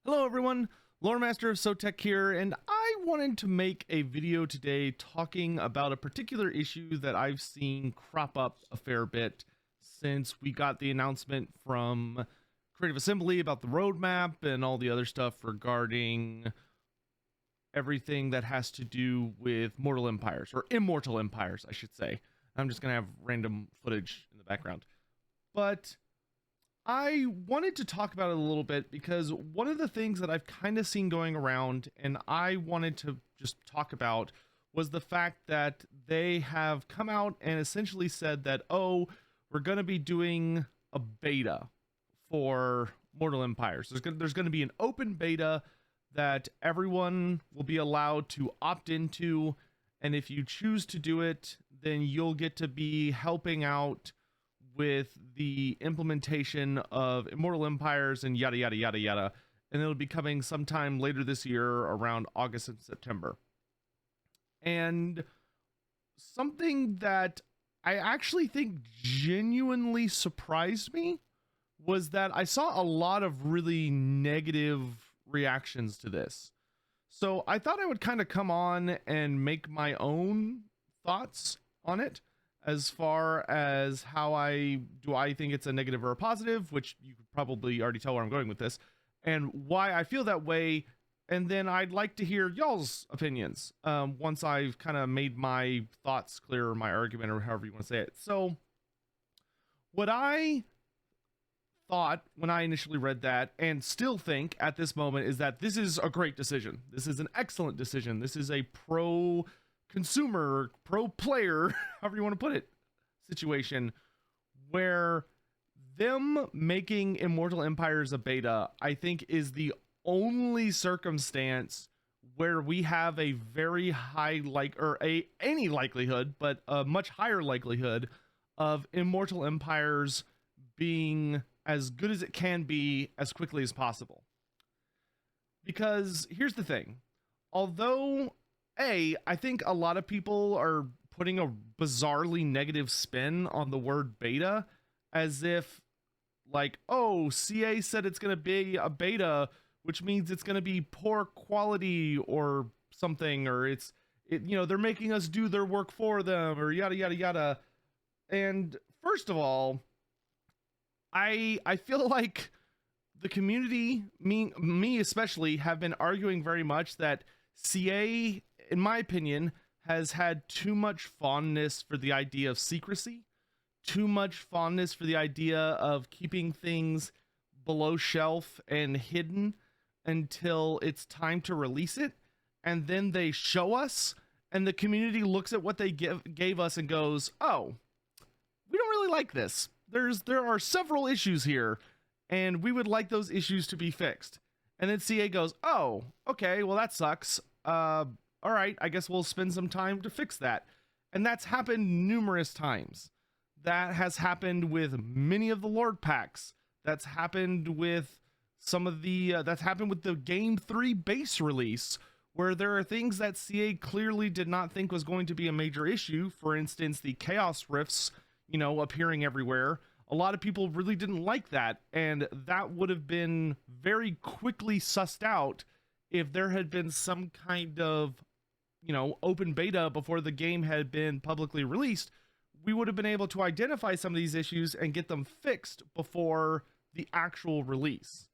Hello everyone, Loremaster of Sotek here, and I wanted to make a video today talking about a particular issue that I've seen crop up a fair bit since we got the announcement from Creative Assembly about the roadmap and all the other stuff regarding everything that has to do with Mortal Empires, or Immortal Empires, I should say. I'm just going to have random footage in the background. But I wanted to talk about it a little bit because one of the things that I've kind of seen going around and I wanted to just talk about was the fact that they have come out and essentially said that, oh, we're going to be doing a beta for Mortal Empires. There's going to be an open beta that everyone will be allowed to opt into. And if you choose to do it, then you'll get to be helping out with the implementation of Immortal Empires and yada yada yada yada, and it'll be coming sometime later this year around August and September. And something that I actually think genuinely surprised me was that I saw a lot of really negative reactions to this. So I thought I would kind of come on and make my own thoughts on it, as far as how I think it's a negative or a positive, which you could probably already tell where I'm going with this, and why I feel that way. And then I'd like to hear y'all's opinions once I've kind of made my thoughts clear, or my argument, or however you want to say it. So what I thought when I initially read that, and still think at this moment, is that this is a great decision. This is an excellent decision. This is a pro consumer, pro player, however you want to put it, situation where them making Immortal Empires a beta, I think, is the only circumstance where we have a very high any likelihood, but a much higher likelihood of Immortal Empires being as good as it can be as quickly as possible. Because here's the thing, although I think a lot of people are putting a bizarrely negative spin on the word beta, as if like, oh, CA said it's going to be a beta, which means it's going to be poor quality or something, or they're making us do their work for them, or yada yada yada. And first of all, I feel like the community, me especially, have been arguing very much that CA, in my opinion, has had too much fondness for the idea of secrecy, too much fondness for the idea of keeping things below shelf and hidden until it's time to release it. And then they show us, and the community looks at what they gave us and goes, oh, we don't really like this. There are several issues here, and we would like those issues to be fixed. And then CA goes, oh, okay, well, that sucks. All right, I guess we'll spend some time to fix that. And that's happened numerous times. That has happened with many of the Lord packs. That's happened with that's happened with the Game 3 base release, where there are things that CA clearly did not think was going to be a major issue. For instance, the Chaos Rifts, appearing everywhere. A lot of people really didn't like that, and that would have been very quickly sussed out if there had been some kind of open beta before the game had been publicly released. We would have been able to identify some of these issues and get them fixed before the actual release.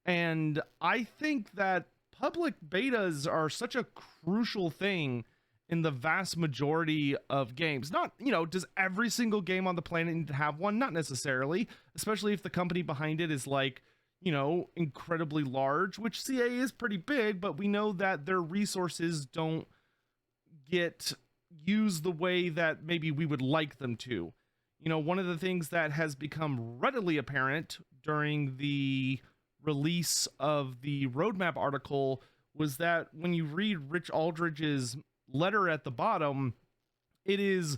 And I think that public betas are such a crucial thing in the vast majority of games. Not, does every single game on the planet need to have one? Not necessarily, especially if the company behind it is like, incredibly large, which CA is pretty big, but we know that their resources don't get used the way that maybe we would like them to. One of the things that has become readily apparent during the release of the roadmap article was that when you read Rich Aldridge's letter at the bottom, it is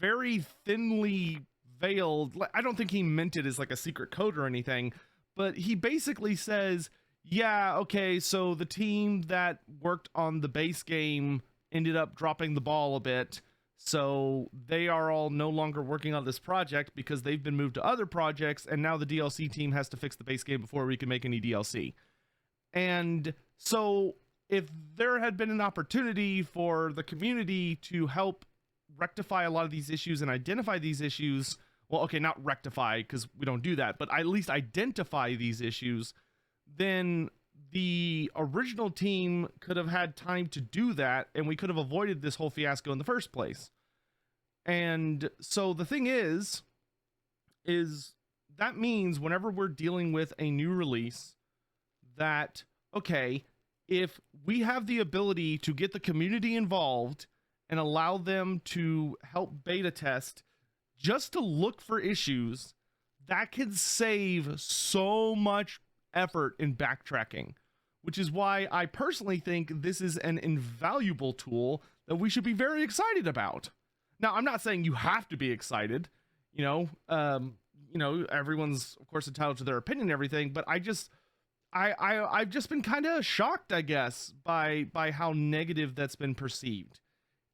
very thinly veiled. I don't think he meant it as like a secret code or anything, but he basically says, yeah, okay, so the team that worked on the base game ended up dropping the ball a bit, so they are all no longer working on this project because they've been moved to other projects, and now the DLC team has to fix the base game before we can make any DLC. And so if there had been an opportunity for the community to help rectify a lot of these issues and identify these issues, well, okay, not rectify because we don't do that, but at least identify these issues, then the original team could have had time to do that, and we could have avoided this whole fiasco in the first place. And so the thing is that means whenever we're dealing with a new release that, okay, if we have the ability to get the community involved and allow them to help beta test just to look for issues, that can save so much effort in backtracking, which is why I personally think this is an invaluable tool that we should be very excited about. Now, I'm not saying you have to be excited, everyone's of course entitled to their opinion and everything, but I've just been kind of shocked, I guess, by how negative that's been perceived,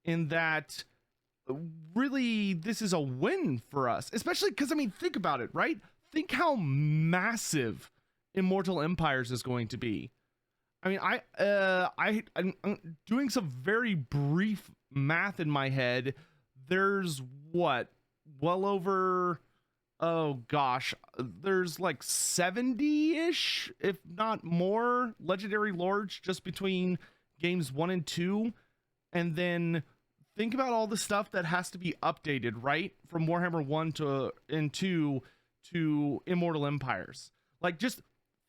in that really this is a win for us, especially because, I mean, think about it, right? Think how massive Immortal Empires is going to be. I mean, I'm doing some very brief math in my head. There's well over, oh gosh, there's like 70-ish, if not more, legendary lords just between games 1 and 2. And then think about all the stuff that has to be updated, right? From Warhammer 1 and 2 to Immortal Empires. Like, just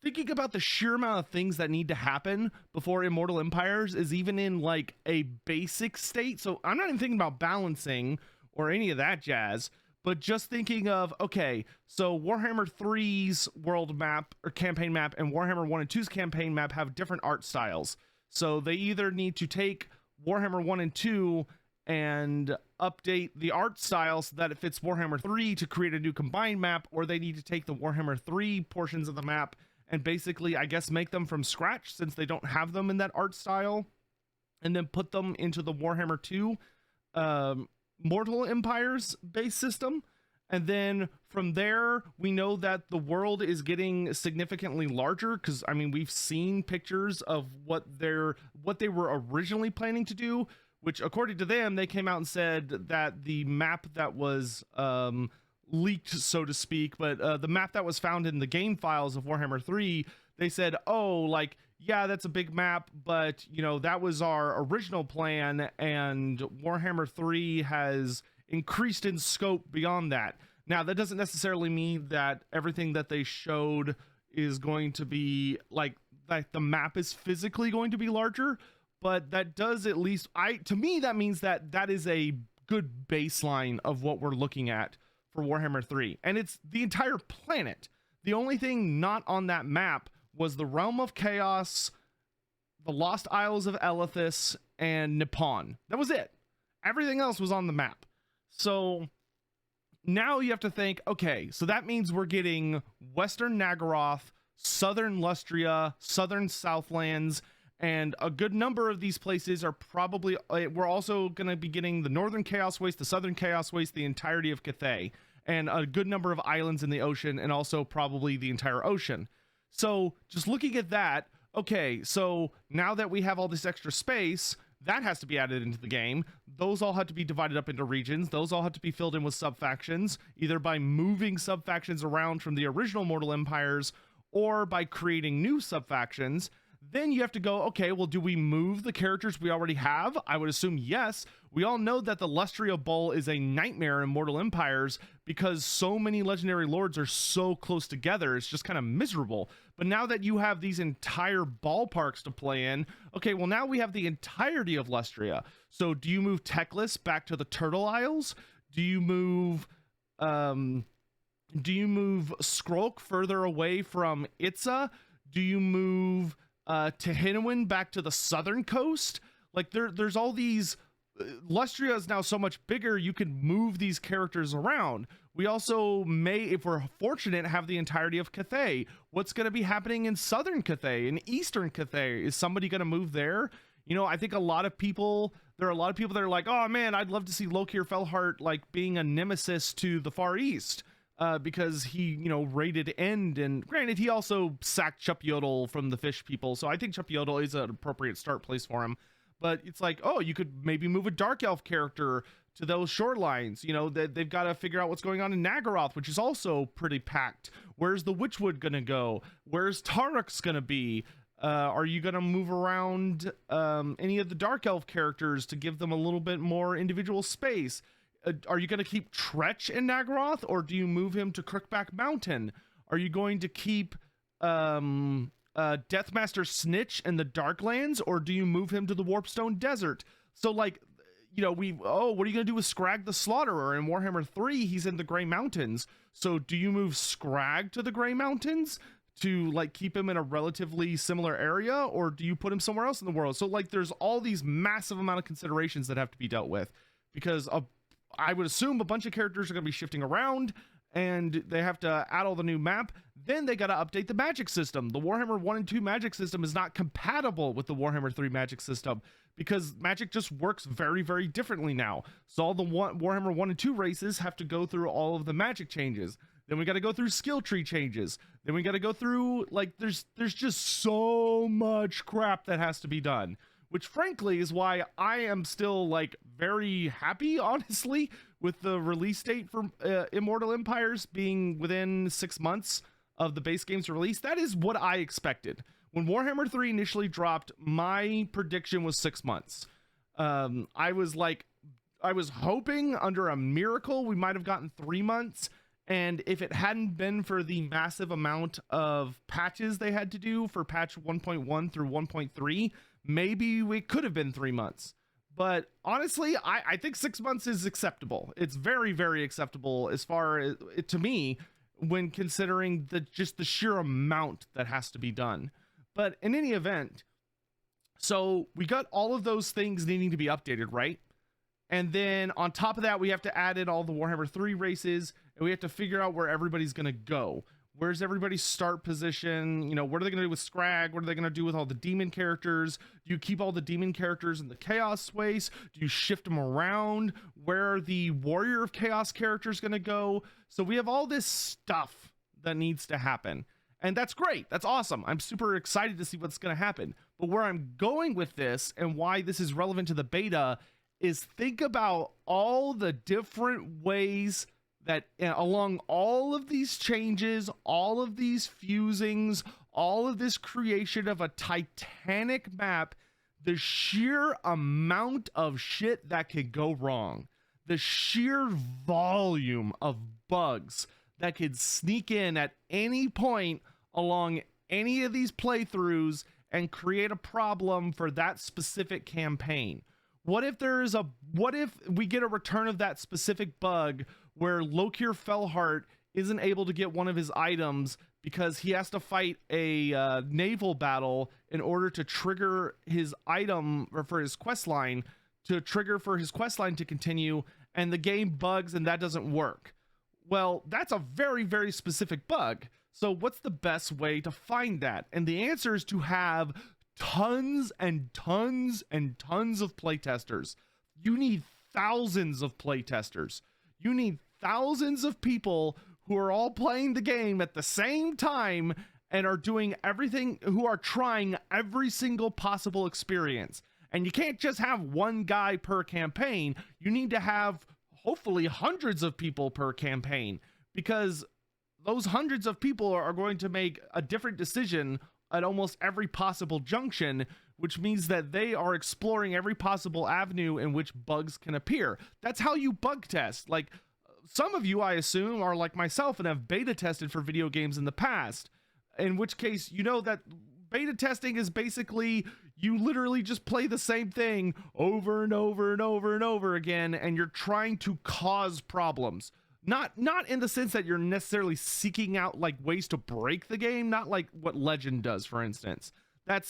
thinking about the sheer amount of things that need to happen before Immortal Empires is even in like a basic state. So I'm not even thinking about balancing or any of that jazz, but just thinking of, okay, so Warhammer 3's world map or campaign map and Warhammer 1 and 2's campaign map have different art styles. So they either need to take Warhammer 1 and 2 and update the art style so that it fits Warhammer 3 to create a new combined map, or they need to take the Warhammer 3 portions of the map and basically, I guess, make them from scratch since they don't have them in that art style, and then put them into the Warhammer 2 Mortal Empires base system. And then from there, we know that the world is getting significantly larger, because, I mean, we've seen pictures of what they were originally planning to do, which, according to them, they came out and said that the map that was leaked, so to speak, but the map that was found in the game files of Warhammer 3, they said, oh, like, yeah, that's a big map, but, that was our original plan, and Warhammer 3 has increased in scope beyond that. Now, that doesn't necessarily mean that everything that they showed is going to be, like the map is physically going to be larger, but that does at least, to me, that means that is a good baseline of what we're looking at for Warhammer 3. And it's the entire planet. The only thing not on that map was the Realm of Chaos, the Lost Isles of Elithis, and Nippon. That was it. Everything else was on the map. So now you have to think, okay, so that means we're getting Western Nagaroth, Southern Lustria, Southern Southlands, and a good number of these places are probably, we're also going to be getting the Northern Chaos Waste, the Southern Chaos Waste, the entirety of Cathay, and a good number of islands in the ocean, and also probably the entire ocean. So just looking at that, okay, so now that we have all this extra space, that has to be added into the game. Those all have to be divided up into regions. Those all have to be filled in with sub-factions, either by moving sub-factions around from the original Mortal Empires or by creating new sub-factions. Then you have to go, okay, well, do we move the characters we already have? I would assume yes. We all know that the Lustria Bowl is a nightmare in Mortal Empires because so many legendary lords are so close together. It's just kind of miserable. But now that you have these entire ballparks to play in, okay, well, now we have the entirety of Lustria. So do you move Teclis back to the Turtle Isles? Do you move Skrulk further away from Itza? Do you move Tehinoan back to the southern coast? Like there's all these. Lustria is now so much bigger, you can move these characters around. We also may, if we're fortunate, have the entirety of Cathay. What's going to be happening in southern Cathay, in eastern Cathay? Is somebody going to move there? I think there are a lot of people that are like, oh man, I'd love to see Lokir Felhart like being a nemesis to the Far East. because he, raided End, and granted, he also sacked Chup Yodel from the fish people, so I think Chup Yodel is an appropriate start place for him. But it's like, oh, you could maybe move a Dark Elf character to those shorelines. They've got to figure out what's going on in Nagaroth, which is also pretty packed. Where's the Witchwood gonna go? Where's Tarok's gonna be? Are you gonna move around any of the Dark Elf characters to give them a little bit more individual space? Are you gonna keep Tretch in Nagaroth, or do you move him to Crookback Mountain? Are you going to keep Deathmaster Snitch in the Darklands, or do you move him to the Warpstone Desert? So like, what are you gonna do with Scrag the Slaughterer in Warhammer 3? He's in the Grey Mountains. So do you move Scrag to the Grey Mountains to like keep him in a relatively similar area, or do you put him somewhere else in the world? So like, there's all these massive amount of considerations that have to be dealt with, because I would assume a bunch of characters are going to be shifting around, and they have to add all the new map. Then they got to update the magic system. The Warhammer 1 and 2 magic system is not compatible with the Warhammer 3 magic system, because magic just works very, very differently now. So all the Warhammer 1 and 2 races have to go through all of the magic changes. Then we got to go through skill tree changes. Then we got to go through, like, there's just so much crap that has to be done, which frankly is why I am still like very happy, honestly, with the release date for Immortal Empires being within 6 months of the base game's release. That is what I expected. When Warhammer 3 initially dropped, my prediction was 6 months. I was hoping under a miracle we might have gotten 3 months. And if it hadn't been for the massive amount of patches they had to do for patch 1.1 through 1.3, maybe we could have been 3 months. But honestly, I think 6 months is acceptable. It's very, very acceptable as far as, to me, when considering just the sheer amount that has to be done. But in any event, so we got all of those things needing to be updated, right? And then on top of that, we have to add in all the Warhammer 3 races, and we have to figure out where everybody's going to go. Where's everybody's start position? What are they going to do with Scrag? What are they going to do with all the demon characters? Do you keep all the demon characters in the Chaos space? Do you shift them around? Where are the Warrior of Chaos characters going to go? So we have all this stuff that needs to happen. And that's great. That's awesome. I'm super excited to see what's going to happen. But where I'm going with this and why this is relevant to the beta is think about all the different ways that along all of these changes, all of these fusings, all of this creation of a titanic map, the sheer amount of shit that could go wrong, the sheer volume of bugs that could sneak in at any point along any of these playthroughs and create a problem for that specific campaign. What if we get a return of that specific bug where Lokir Fellheart isn't able to get one of his items because he has to fight a naval battle in order to trigger his item, or for his quest line, to continue, and the game bugs and that doesn't work? Well, that's a very, very specific bug. So what's the best way to find that? And the answer is to have tons and tons and tons of playtesters. You need thousands of playtesters. You need thousands of people who are all playing the game at the same time and are doing everything, who are trying every single possible experience. And you can't just have one guy per campaign. You need to have hopefully hundreds of people per campaign, because those hundreds of people are going to make a different decision at almost every possible junction, which means that they are exploring every possible avenue in which bugs can appear. That's how you bug test. Like, some of you, I assume, are like myself and have beta tested for video games in the past, in which case, you know that beta testing is basically you literally just play the same thing over and over and over and over again, and you're trying to cause problems. Not in the sense that you're necessarily seeking out like ways to break the game, not like what Legend does, for instance.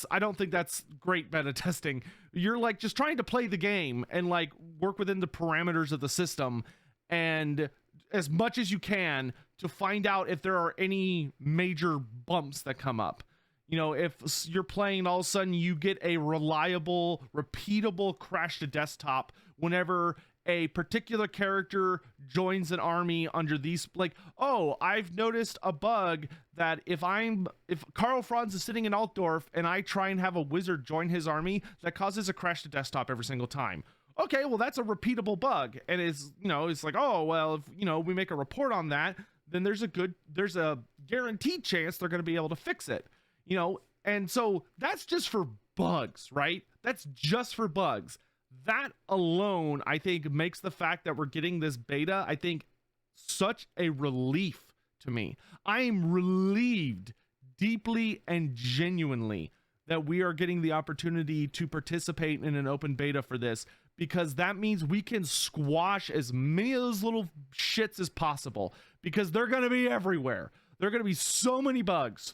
I don't think that's great beta testing. You're like just trying to play the game and like work within the parameters of the system, and as much as you can to find out if there are any major bumps that come up. If you're playing and all of a sudden you get a reliable, repeatable crash to desktop whenever a particular character joins an army under these, like, oh, I've noticed a bug that if Karl Franz is sitting in Altdorf and I try and have a wizard join his army, that causes a crash to desktop every single time. Okay, well, that's a repeatable bug. And it's, it's like, oh, well, if, we make a report on that, then there's a guaranteed chance they're going to be able to fix it, and so that's just for bugs, right? That's just for bugs. That alone, I think, makes the fact that we're getting this beta, I think, such a relief to me. I am relieved deeply and genuinely that we are getting the opportunity to participate in an open beta for this, because that means we can squash as many of those little shits as possible, because they're going to be everywhere. There are going to be so many bugs.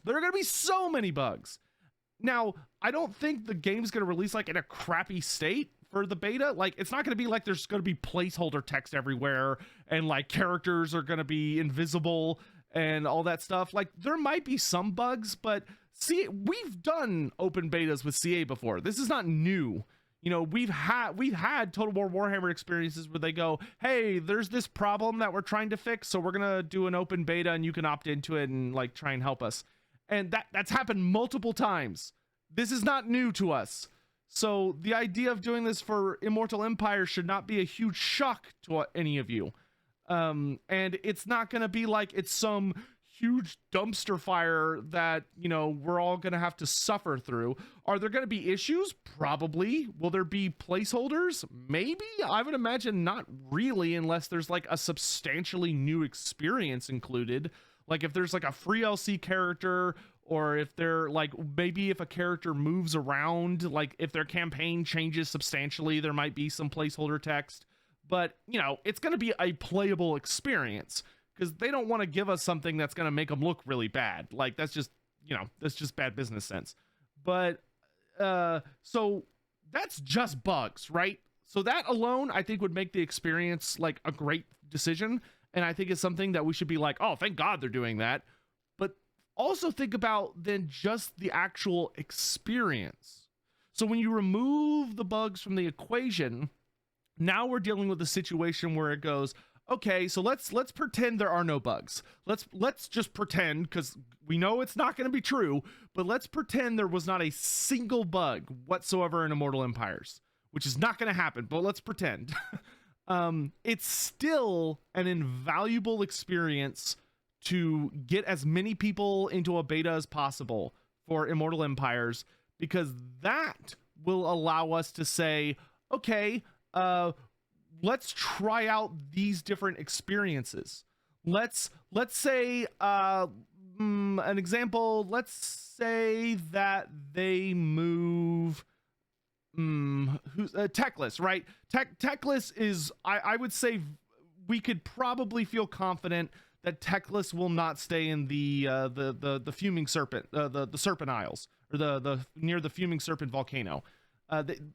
Now, I don't think the game's going to release like in a crappy state for the beta. Like, it's not going to be like there's going to be placeholder text everywhere and like characters are going to be invisible and all that stuff. Like, there might be some bugs, but see, we've done open betas with CA before. This is not new. We've had Total War Warhammer experiences where they go, hey, there's this problem that we're trying to fix, so we're gonna do an open beta and you can opt into it and like try and help us. And that's happened multiple times. This is not new to us. So the idea of doing this for Immortal Empires should not be a huge shock to any of you. And it's not gonna be like it's some huge dumpster fire that we're all gonna have to suffer through. Are there gonna be issues? Probably. Will there be placeholders? Maybe. I would imagine not really, unless there's like a substantially new experience included, like if there's like a free LC character, or if they're like, maybe if a character moves around, like if their campaign changes substantially, there might be some placeholder text. But it's gonna be a playable experience, because they don't want to give us something that's going to make them look really bad. Like, that's just bad business sense. But so that's just bugs, right? So that alone, I think, would make the experience like a great decision. And I think it's something that we should be like, oh, thank God they're doing that. But also think about then just the actual experience. So when you remove the bugs from the equation, now we're dealing with a situation where it goes, okay, so let's pretend there are no bugs. Let's just pretend, because we know it's not going to be true, but let's pretend there was not a single bug whatsoever in Immortal Empires, which is not going to happen, but let's pretend. It's still an invaluable experience to get as many people into a beta as possible for Immortal Empires, because that will allow us to say, okay, let's try out these different experiences. Let's say an example. Let's say that they move Techless, right? Techless is, I would say we could probably feel confident that Techless will not stay in the Fuming Serpent, the Serpent Isles, or the near the Fuming Serpent volcano.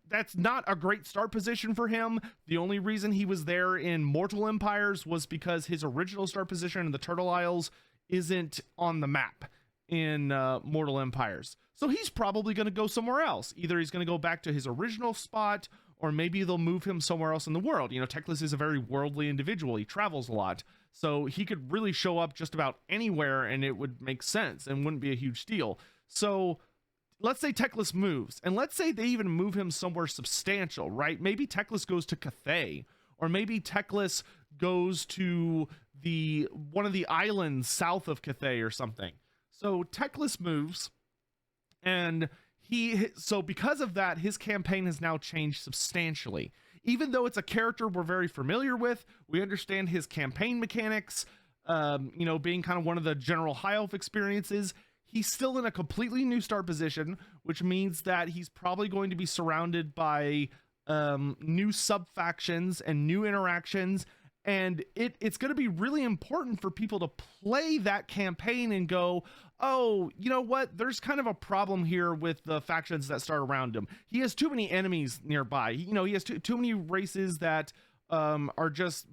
That's not a great start position for him. The only reason he was there in Mortal Empires was because his original start position in the Turtle Isles isn't on the map in Mortal Empires. So he's probably going to go somewhere else. Either he's going to go back to his original spot, or maybe they'll move him somewhere else in the world. Techless is a very worldly individual. He travels a lot. So he could really show up just about anywhere and it would make sense and wouldn't be a huge deal. So let's say Techless moves, and let's say they even move him somewhere substantial, right? Maybe Techless goes to Cathay, or maybe Techless goes to one of the islands south of Cathay or something. So Techless moves, and so because of that, his campaign has now changed substantially. Even though it's a character we're very familiar with, we understand his campaign mechanics, being kind of one of the general high elf experiences. He's still in a completely new start position, which means that he's probably going to be surrounded by new sub-factions and new interactions, and it's going to be really important for people to play that campaign and go, oh, you know what, there's kind of a problem here with the factions that start around him. He has too many enemies nearby. He has too many races that are just,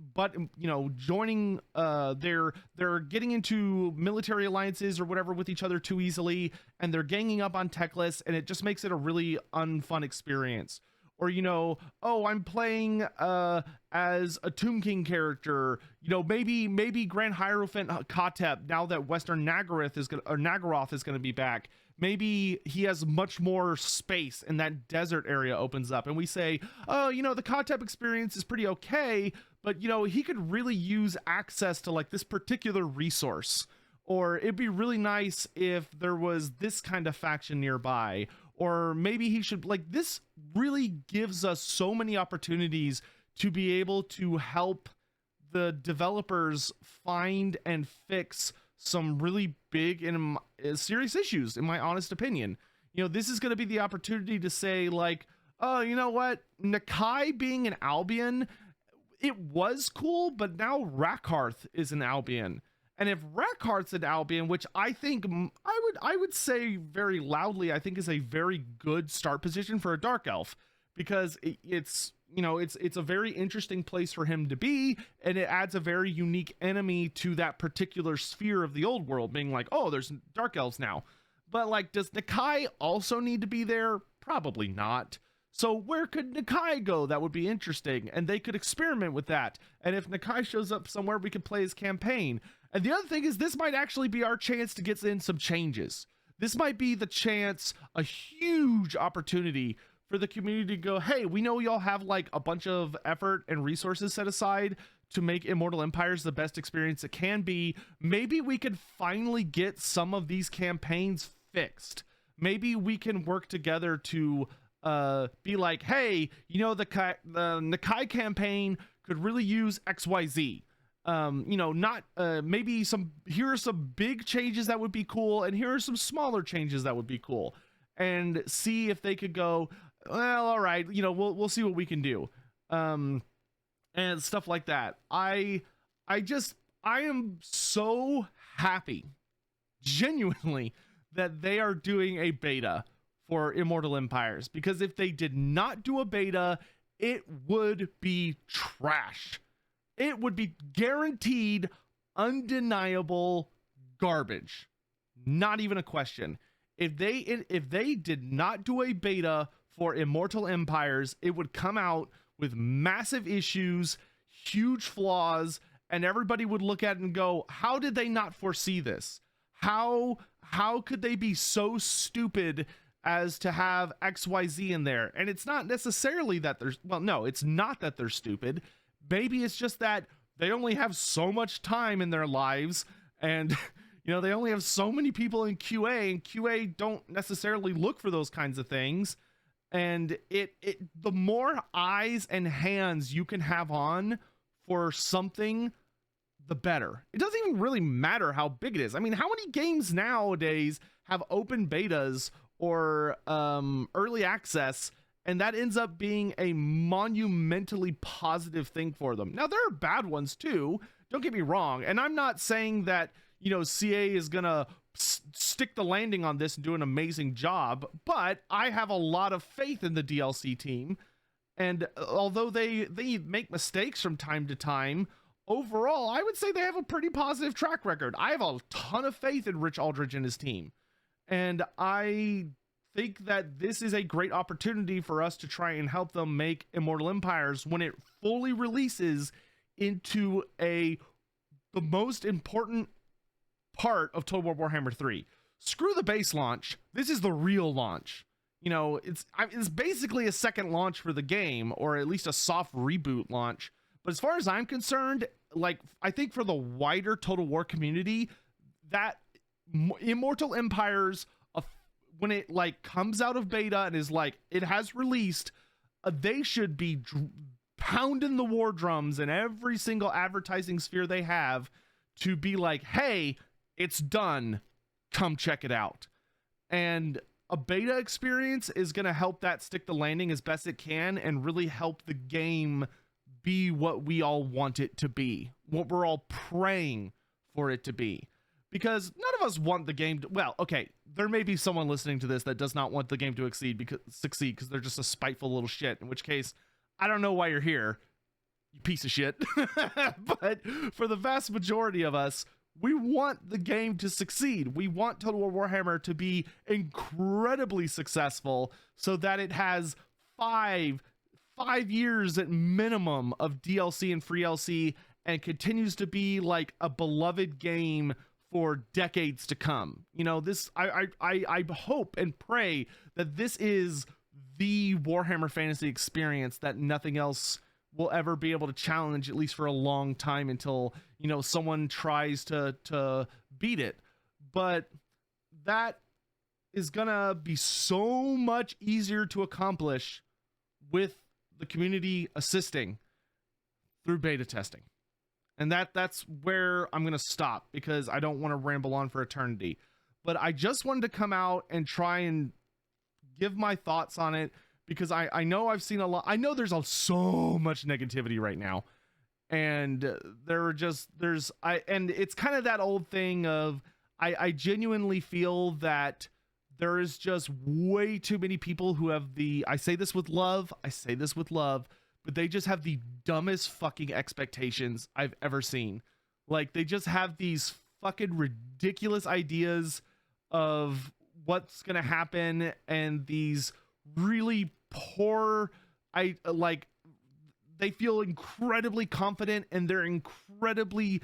joining, they're getting into military alliances or whatever with each other too easily, and they're ganging up on Techless, and it just makes it a really unfun experience. or, you know, oh, I'm playing as a Tomb King character, you know, maybe Grand Hierophant Kotep, now that Western Nagaroth is gonna be back, maybe he has much more space and that desert area opens up, and we say, oh, you know, the Kotep experience is pretty okay, but, you know, he could really use access to like this particular resource, or it'd be really nice if there was this kind of faction nearby, or maybe he should, like, this really gives us so many opportunities to be able to help the developers find and fix some really big and serious issues, in my honest opinion. You know, this is going to be the opportunity to say, like, oh, you know what, Nakai being an Albion, it was cool, but now Rakarth is an Albion. And if Rakarth's an Albion, which I think I would say very loudly, I think is a very good start position for a Dark Elf, because it's, you know, it's a very interesting place for him to be, and it adds a very unique enemy to that particular sphere of the old world, being like, oh, there's Dark Elves now. But like, does Nakai also need to be there? Probably not. So where could Nakai go? That would be interesting, and they could experiment with that. And if Nakai shows up somewhere, we could play his campaign. And the other thing is, this might actually be our chance to get in some changes. This might be the chance, a huge opportunity for the community to go, hey, we know y'all have like a bunch of effort and resources set aside to make Immortal Empires the best experience it can be. Maybe we could finally get some of these campaigns fixed. Maybe we can work together to be like, hey, you know, the Nakai campaign could really use XYZ. You know, not maybe here are some big changes that would be cool, and here are some smaller changes that would be cool, and see if they could go, well, all right, you know, we'll see what we can do, and stuff like that. I am so happy, genuinely, that they are doing a beta for Immortal Empires, because if they did not do a beta, it would be trash. It would be guaranteed, undeniable garbage. Not even a question. If they did not do a beta for Immortal Empires, it would come out with massive issues, huge flaws, and everybody would look at it and go, how did they not foresee this? How could they be so stupid as to have XYZ in there? And it's not necessarily that they're, well, no, it's not that they're stupid. Maybe it's just that they only have so much time in their lives, and you know, they only have so many people in QA, and QA don't necessarily look for those kinds of things. And the more eyes and hands you can have on for something, the better. It doesn't even really matter how big it is. I mean, how many games nowadays have open betas or early access, and that ends up being a monumentally positive thing for them? Now, there are bad ones too, don't get me wrong, and I'm not saying that, you know, CA is gonna stick the landing on this and do an amazing job, but I have a lot of faith in the DLC team, and although they make mistakes from time to time, overall, I would say they have a pretty positive track record. I have a ton of faith in Rich Aldridge and his team, and I think that this is a great opportunity for us to try and help them make Immortal Empires, when it fully releases, into the most important part of Total War Warhammer 3. Screw the base launch. This is the real launch. You know, it's basically a second launch for the game, or at least a soft reboot launch. But as far as I'm concerned, like, I think for the wider Total War community, that Immortal Empires, when it like comes out of beta and is like, it has released, they should be pounding the war drums in every single advertising sphere they have to be like, hey, it's done, come check it out. And a beta experience is going to help that stick the landing as best it can, and really help the game be what we all want it to be, what we're all praying for it to be. Because none of us want the game to, well, okay, there may be someone listening to this that does not want the game to succeed because they're just a spiteful little shit, in which case, I don't know why you're here, you piece of shit. But for the vast majority of us, we want the game to succeed. We want Total War Warhammer to be incredibly successful, so that it has 5, 5 years at minimum of DLC and free LC, and continues to be like a beloved game for decades to come. You know, this I hope and pray that this is the Warhammer Fantasy experience that nothing else will ever be able to challenge, at least for a long time, until, you know, someone tries to beat it. But that is gonna be so much easier to accomplish with the community assisting through beta testing. And that's where I'm going to stop, because I don't want to ramble on for eternity. But I just wanted to come out and try and give my thoughts on it, because I know I've seen a lot. I know there's so much negativity right now. And and it's kind of that old thing of, I genuinely feel that there is just way too many people who have I say this with love, but they just have the dumbest fucking expectations I've ever seen. Like, they just have these fucking ridiculous ideas of what's gonna happen, and these really poor, they feel incredibly confident in their incredibly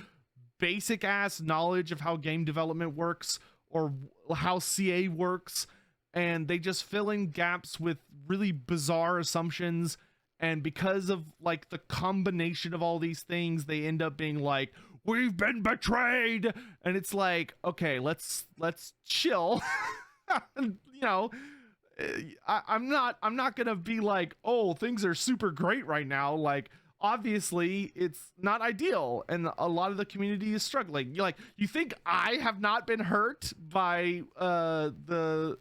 basic ass knowledge of how game development works, or how CA works, and they just fill in gaps with really bizarre assumptions. And because of like the combination of all these things, they end up being like, we've been betrayed. And it's like, okay, let's chill. You know, I'm not gonna be like, oh, things are super great right now. Like, obviously it's not ideal, and a lot of the community is struggling. You're like, you think I have not been hurt by the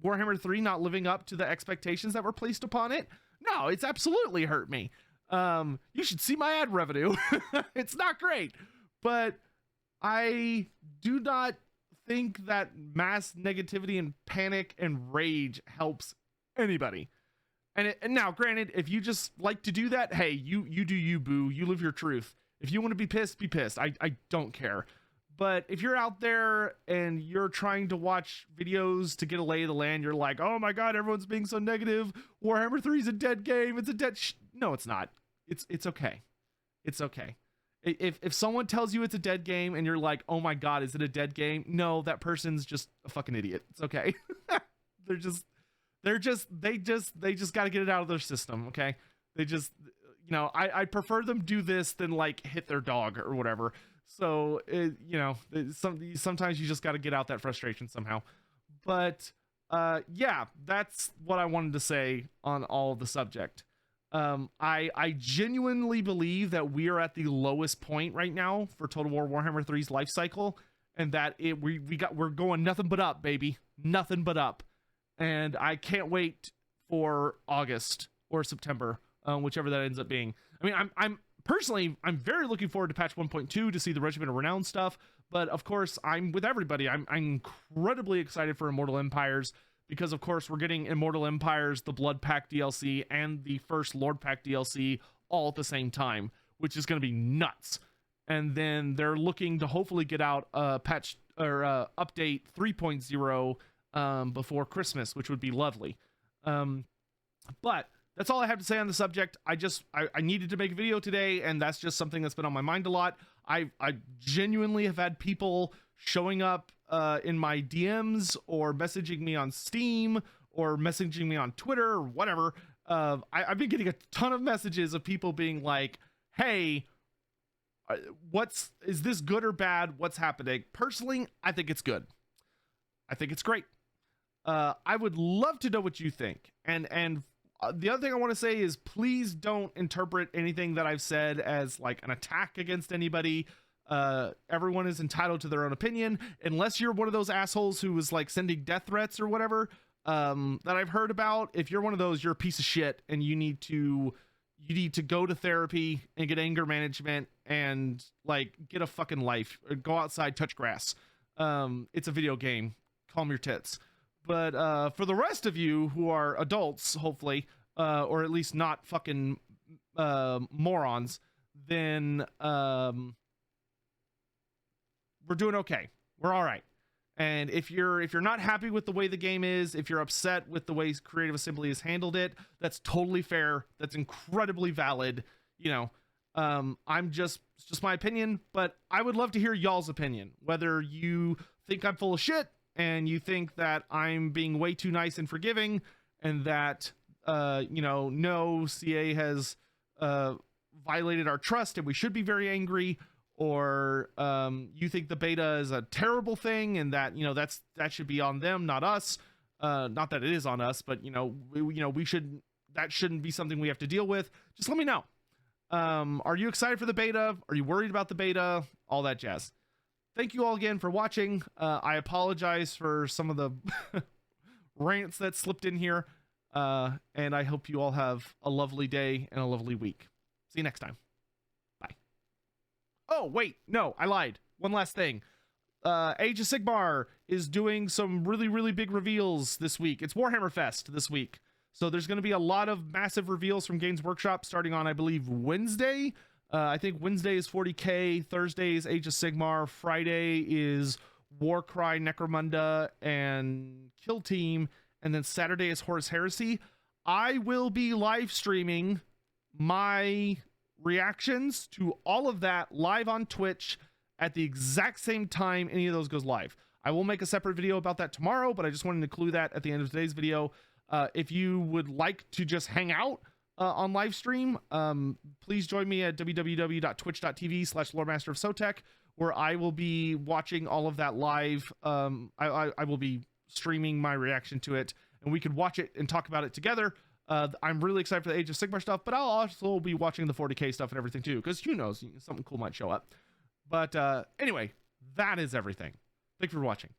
Warhammer 3 not living up to the expectations that were placed upon it? No, it's absolutely hurt me. You should see my ad revenue. It's not great. But I do not think that mass negativity and panic and rage helps anybody. And now, granted, if you just like to do that, hey, you do you, boo. You live your truth. If you want to be pissed, be pissed. I don't care. But if you're out there and you're trying to watch videos to get a lay of the land, you're like, oh my god, everyone's being so negative. Warhammer 3 is a dead game. It's a dead no, it's not. It's okay. It's okay. If someone tells you it's a dead game and you're like, oh my god, is it a dead game? No, that person's just a fucking idiot. It's okay. they just got to get it out of their system. Okay. They just, you know, I prefer them do this than like hit their dog or whatever. So, you know, sometimes you just got to get out that frustration somehow. But yeah, that's what I wanted to say on all of the subject. I genuinely believe that we are at the lowest point right now for Total War Warhammer 3's life cycle, and that we're going nothing but up, baby. Nothing but up. And I can't wait for August or September, whichever that ends up being. I mean, I'm personally very looking forward to patch 1.2 to see the Regiment of Renown stuff. But of course, I'm with everybody. I'm incredibly excited for Immortal Empires, because of course we're getting Immortal Empires, the Blood Pack DLC, and the first Lord Pack DLC all at the same time, which is going to be nuts. And then they're looking to hopefully get out patch or update 3.0 before Christmas, which would be lovely. But that's all I have to say on the subject. I needed to make a video today, and that's just something that's been on my mind a lot. I genuinely have had people showing up in my DMs, or messaging me on Steam, or messaging me on Twitter, or whatever. I've been getting a ton of messages of people being like, hey, is this good or bad? What's happening? Personally, I think it's good. I think it's great. I would love to know what you think. And the other thing I want to say is, please don't interpret anything that I've said as like an attack against anybody. Everyone is entitled to their own opinion, unless you're one of those assholes who was like sending death threats or whatever, that I've heard about. If you're one of those, you're a piece of shit, and you need to go to therapy and get anger management and like get a fucking life, or go outside, touch grass. It's a video game. Calm your tits. But for the rest of you who are adults, hopefully, or at least not fucking morons, then we're doing okay. We're all right. And if you're not happy with the way the game is, if you're upset with the way Creative Assembly has handled it, that's totally fair. That's incredibly valid. You know, it's just my opinion, but I would love to hear y'all's opinion. Whether you think I'm full of shit and you think that I'm being way too nice and forgiving, and that no, CA has violated our trust and we should be very angry, or you think the beta is a terrible thing and that that should be on them, not us. Not that it is on us, but that shouldn't be something we have to deal with. Just let me know. Are you excited for the beta? Are you worried about the beta? All that jazz. Thank you all again for watching. I apologize for some of the rants that slipped in here. And I hope you all have a lovely day and a lovely week. See you next time. Bye. Oh, wait. No, I lied. One last thing. Age of Sigmar is doing some really, really big reveals this week. It's Warhammer Fest this week. So there's going to be a lot of massive reveals from Games Workshop starting on, I believe, Wednesday. I think Wednesday is 40K. Thursday is Age of Sigmar. Friday is Warcry, Necromunda, and Kill Team. And then Saturday is Horus Heresy. I will be live streaming my reactions to all of that live on Twitch at the exact same time any of those goes live. I will make a separate video about that tomorrow, but I just wanted to include that at the end of today's video. If you would like to just hang out on live stream, please join me at www.twitch.tv/Loremaster of Sotek, where I will be watching all of that live. I will be streaming my reaction to it, and we could watch it and talk about it together. I'm really excited for the Age of Sigmar stuff, but I'll also be watching the 40K stuff and everything too, because who knows, something cool might show up. But anyway, that is everything. Thank you for watching.